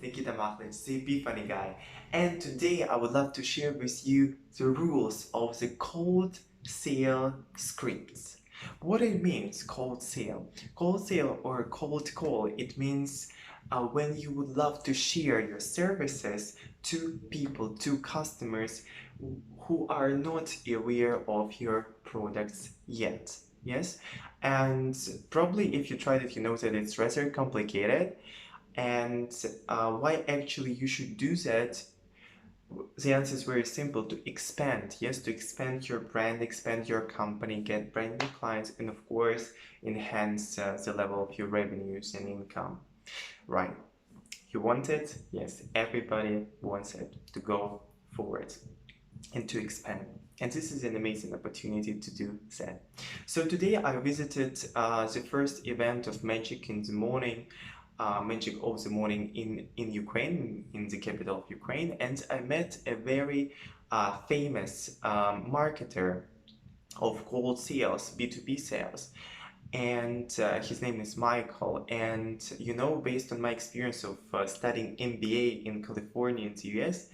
Nikita Mahlich, the Epiphany guy, and today I would love to share with you the rules of the cold sale scripts. What it means, cold sale. Cold sale or cold call, it means when you would love to share your services to people, to customers who are not aware of your products yet. Yes, and probably if you tried it, you know that it's rather complicated. And why actually you should do that? The answer is very simple: to expand. Yes, to expand your brand, expand your company, get brand new clients, and of course, enhance the level of your revenues and income. Right. You want it? Yes, everybody wants it to go forward and to expand. And this is an amazing opportunity to do that. So today I visited the first event of Magic in the Morning, Magic of the Morning in Ukraine, in the capital of Ukraine, and I met a very famous marketer of cold sales, B2B sales. And his name is Michael. And you know, based on my experience of studying MBA in California in the US,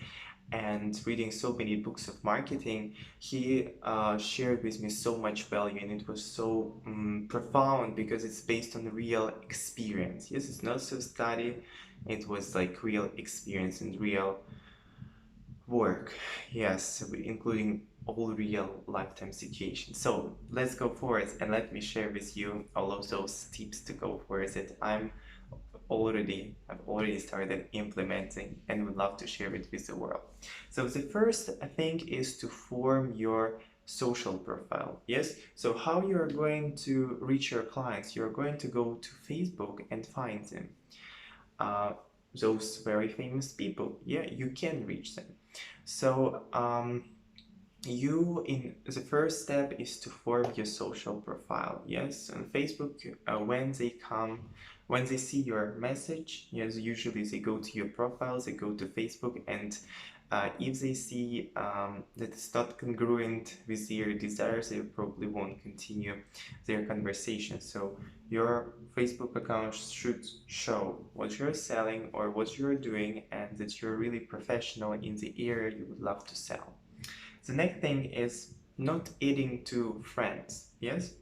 and reading so many books of marketing, he shared with me so much value, and it was so profound because it's based on real experience. Yes, it's not so studied, it was like real experience and real work. Yes, including all real lifetime situations. So let's go for it, and let me share with you all of those tips to go for it that I've already started implementing and would love to share it with the world. So the first thing is to form your social profile. Yes, so how you're going to reach your clients? You're going to go to Facebook and find them. Those very famous people, yeah, you can reach them. So in the first step is to form your social profile. Yes, on Facebook, when they see your message, yes, usually they go to your profile, they go to Facebook, and if they see that it's not congruent with their desires, they probably won't continue their conversation. So your Facebook account should show what you're selling or what you're doing, and that you're really professional in the area you would love to sell. The next thing is not adding to friends. Yes,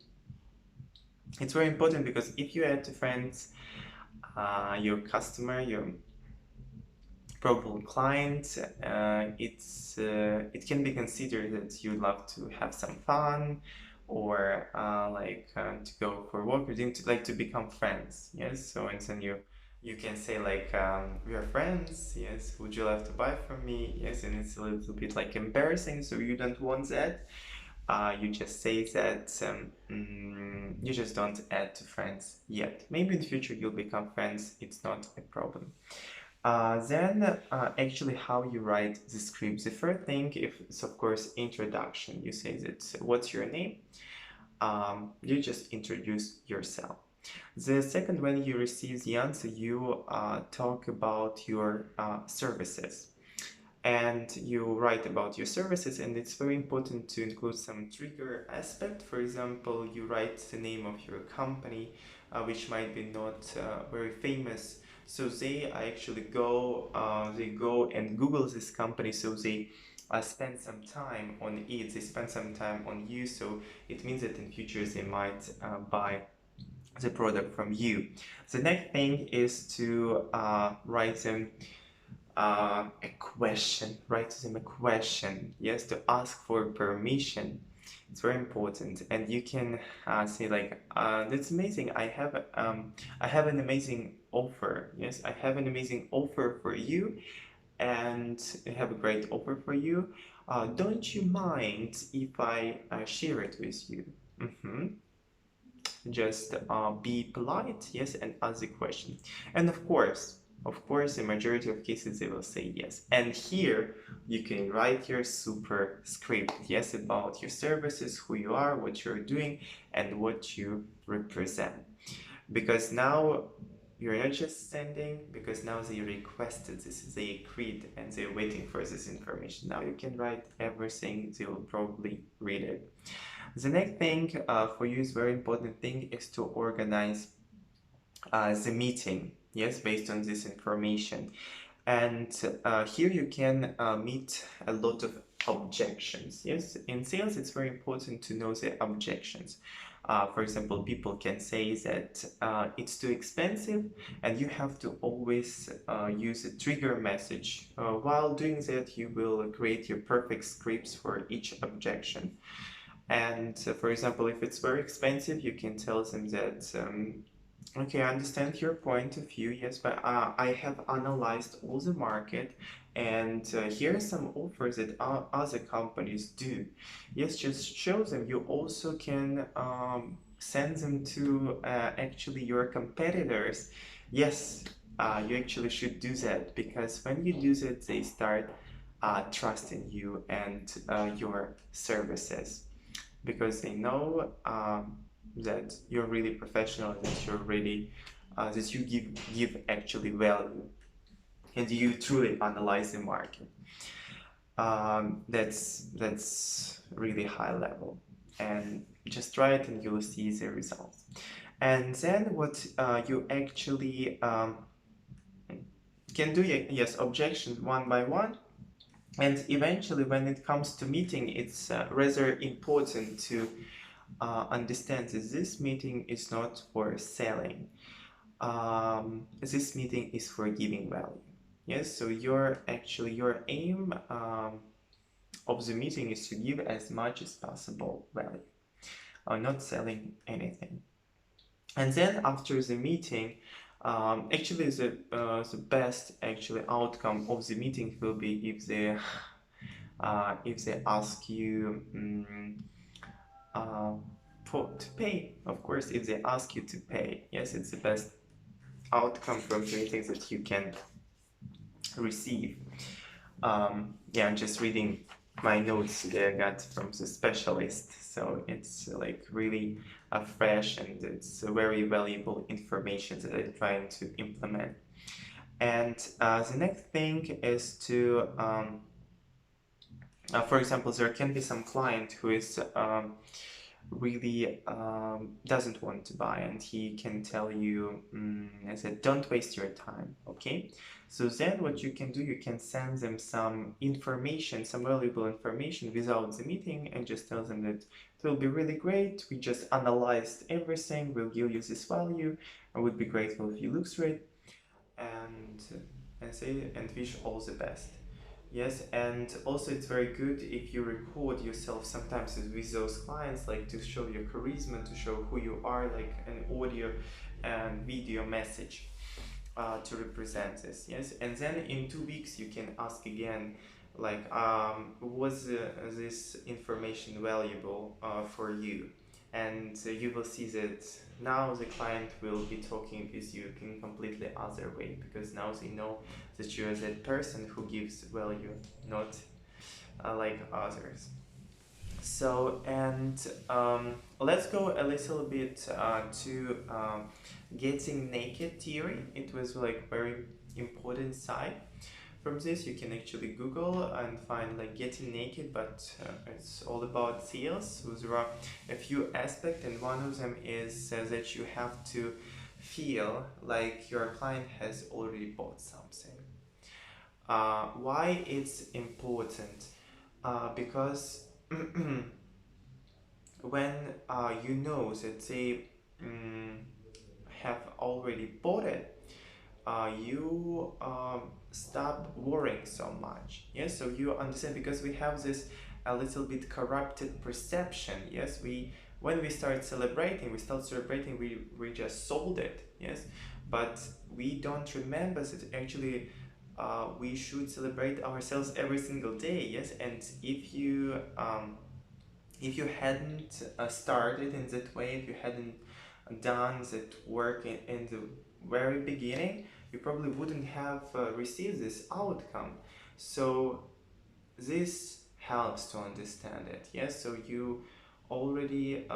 it's very important, because if you add to friends your customer, your probable client, it can be considered that you love to have some fun, or to go for a walk with him, to like to become friends. Yes, so and then you can say like, we are friends. Yes, would you love to buy from me? Yes, and it's a little bit like embarrassing, so you don't want that. You just say that you just don't add to friends yet. Maybe in the future you'll become friends, it's not a problem. Then actually how you write the script. The first thing is of course introduction. You say that what's your name? You just introduce yourself. The second, when you receive the answer, you talk about your services, and you write about your services, and it's very important to include some trigger aspect. For example, you write the name of your company, which might be not very famous, so they actually go and Google this company, so they spend some time on it, they spend some time on you, so it means that in future they might buy the product from you. The next thing is to write them a question, write to them a question. Yes, to ask for permission. It's very important, and you can say like, "That's amazing. I have an amazing offer. Yes, I have an amazing offer for you, and I have a great offer for you. Don't you mind if I share it with you?" Just be polite, yes, and ask the question. And of course, in majority of cases, they will say yes. And here you can write your super script, yes, about your services, who you are, what you're doing, and what you represent. Because now you're not just sending, because now they requested this, they agreed, and they're waiting for this information. Now you can write everything, they will probably read it. The next thing for you is very important thing is to organize the meeting. yes, based on this information. And here you can meet a lot of objections. Yes, in sales it's very important to know the objections. For example, people can say that it's too expensive, and you have to always use a trigger message. While doing that, you will create your perfect scripts for each objection. And for example, if it's very expensive, you can tell them that okay, I understand your point of view, yes, but I have analyzed all the market, and here are some offers that other companies do. Yes, just show them. You also can send them to actually your competitors. Yes, you actually should do that, because when you do that, they start trusting you and your services, because they know that you're really professional, that you're really that you give actually value, and you truly analyze the market. That's really high level, and just try it and you'll see the results. And then what you actually can do, yes, objections one by one. And eventually, when it comes to meeting, it's rather important to understand that this meeting is not for selling. This meeting is for giving value. Yes, so your aim of the meeting is to give as much as possible value, not selling anything. And then after the meeting, actually the best actually outcome of the meeting will be if they ask you to pay. Of course, if they ask you to pay, yes, it's the best outcome from meetings that you can receive. Yeah, I'm just reading my notes that I got from the specialist, so it's like really fresh, and it's a very valuable information that I'm trying to implement. And the next thing is to for example, there can be some client who is really doesn't want to buy, and he can tell you, I said, don't waste your time, okay? So then what you can do, you can send them some information, some valuable information without the meeting, and just tell them that it will be really great, we just analyzed everything, we'll give you this value, I would be grateful if you look through it, and say, and wish all the best. Yes, and also it's very good if you record yourself sometimes with those clients, like to show your charisma, to show who you are, like an audio and video message to represent this. Yes, and then in 2 weeks you can ask again, like, was this information valuable for you? And you will see that now the client will be talking with you in completely other way, because now they know that you're that person who gives value, not like others. So, and let's go a little bit to getting naked theory. It was like very important side. From this you can actually Google and find like getting naked, but it's all about sales. So there are a few aspects, and one of them is that you have to feel like your client has already bought something. Why it's important? Because when you know that they have already bought it, you stop worrying so much. Yes, so you understand, because we have this a little bit corrupted perception. Yes, when we start celebrating, we just sold it. Yes, but we don't remember that actually we should celebrate ourselves every single day. Yes, and if you hadn't started in that way, if you hadn't done that work in the very beginning, you probably wouldn't have received this outcome. So this helps to understand it. Yes, so you already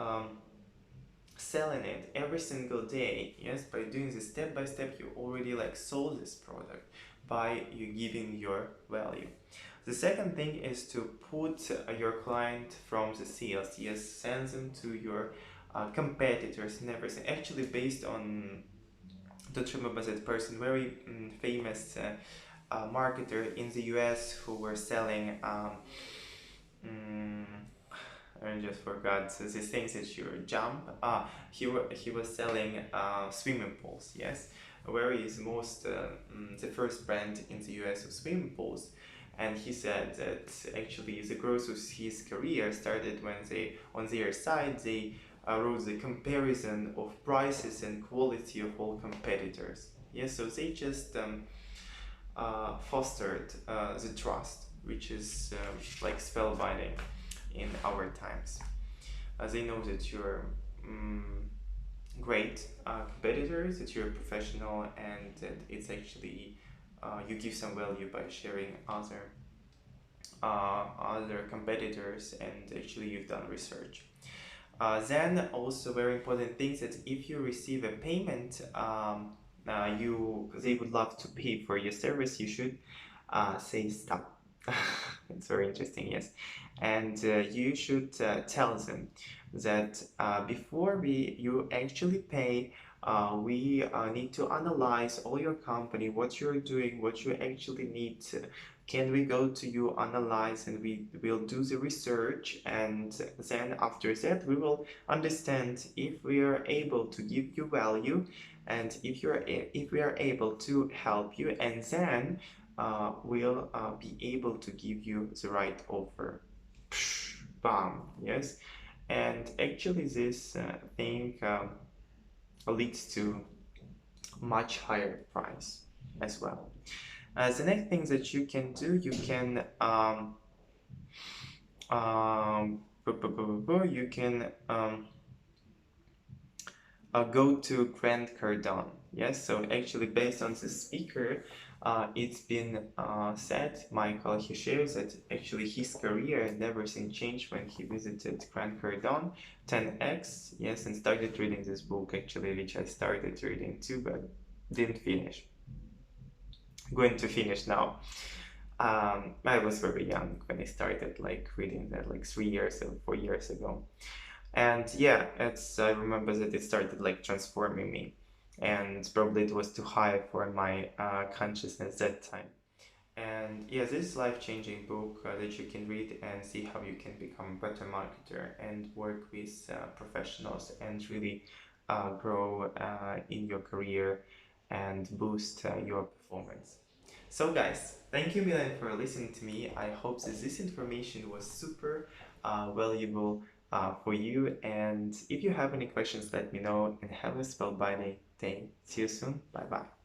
selling it every single day. Yes, by doing this step by step, you already like sold this product by you giving your value. The second thing is to put your client from the sales. Yes, send them to your competitors and everything. Actually, based on don't remember that person, very famous marketer in the US who were selling mm, I just forgot the things that you jump. He was selling swimming pools. Yes, where is most the first brand in the US of swimming pools, and he said that actually the growth of his career started when they on their side they wrote the comparison of prices and quality of all competitors. Yes, so they just fostered the trust, which is like spellbinding in our times. They know that you're great competitors, that you're a professional, and that it's actually you give some value by sharing other competitors, and actually you've done research. Then also very important things that if you receive a payment, they would love to pay for your service, you should say stop. It's very interesting, yes. And you should tell them that before you actually pay, we need to analyze all your company, what you're doing, what you actually need. Can we go to you, analyze, and we will do the research, and then after that we will understand if we are able to give you value, and if we are able to help you, and then we'll be able to give you the right offer. Bam, yes. And actually this thing leads to much higher price as well. The next thing that you can do, you can go to Grant Cardone. Yes, so actually based on the speaker, it's been said, Michael, he shares that actually his career and everything changed when he visited Grant Cardone 10x, yes, and started reading this book actually, which I started reading too, but didn't finish. Going to finish now. I was very young when I started like reading that, like 3 years or 4 years ago. And yeah, I remember that it started like transforming me, and probably it was too high for my consciousness that time. And yeah, this is life-changing book that you can read and see how you can become a better marketer and work with professionals and really grow in your career and boost your performance. So guys, thank you Milan for listening to me. I hope that this information was super valuable for you, and if you have any questions, let me know, and have a spellbinding day. See you soon. Bye bye.